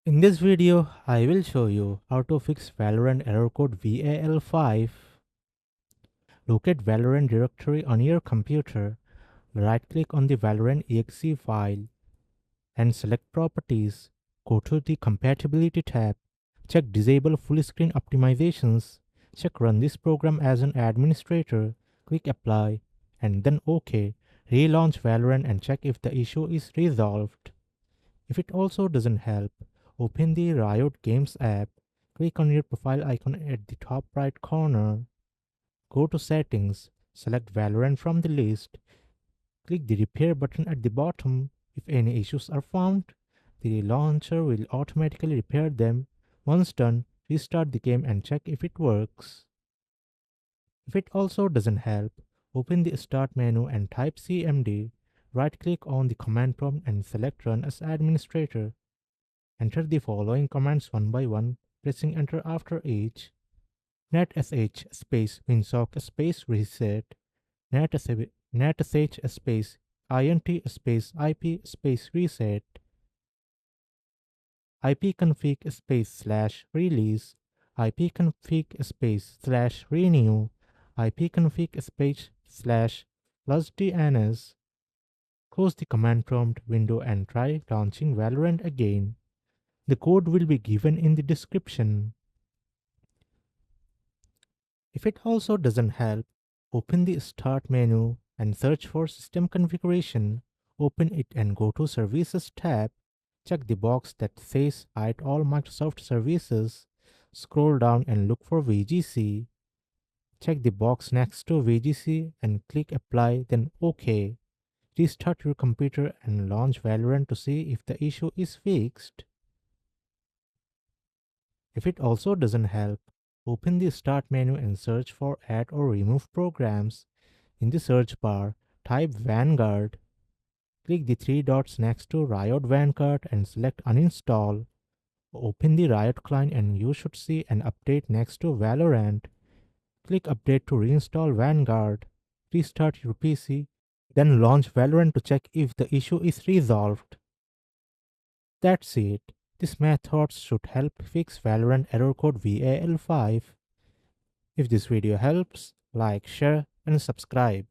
In this video, I will show you how to fix Valorant error code VAL5. Locate Valorant directory on your computer, right-click on the Valorant exe file, and select Properties. Go to the Compatibility tab, check Disable Full Screen Optimizations, check Run this program as an administrator, click Apply, and then OK. Relaunch Valorant and check if the issue is resolved. If it also doesn't help, open the Riot Games app, click on your profile icon at the top right corner, go to Settings, select Valorant from the list, click the Repair button at the bottom. If any issues are found, the launcher will automatically repair them. Once done, restart the game and check if it works. If it also doesn't help, open the Start menu and type CMD, right-click on the command prompt and select Run as administrator. Enter the following commands one by one, pressing enter after each. netsh space winsock space reset, netsh space int space ip space reset, ipconfig space /release, ipconfig space /renew, ipconfig space /+dns. Close the command prompt window and try launching Valorant again. The code will be given in the description. If it also doesn't help, open the Start menu and search for System Configuration. Open it and go to Services tab. Check the box that says Hide all Microsoft services. Scroll down and look for VGC. Check the box next to VGC and click Apply, then OK. Restart your computer and launch Valorant to see if the issue is fixed. If it also doesn't help, open the Start menu and search for Add or Remove Programs. In the search bar, type Vanguard. Click the three dots next to Riot Vanguard and select Uninstall. Open the Riot client and you should see an update next to Valorant. Click Update to reinstall Vanguard. Restart your PC, then launch Valorant to check if the issue is resolved. That's it. This method should help fix Valorant error code VAL5. If this video helps, like, share, and subscribe.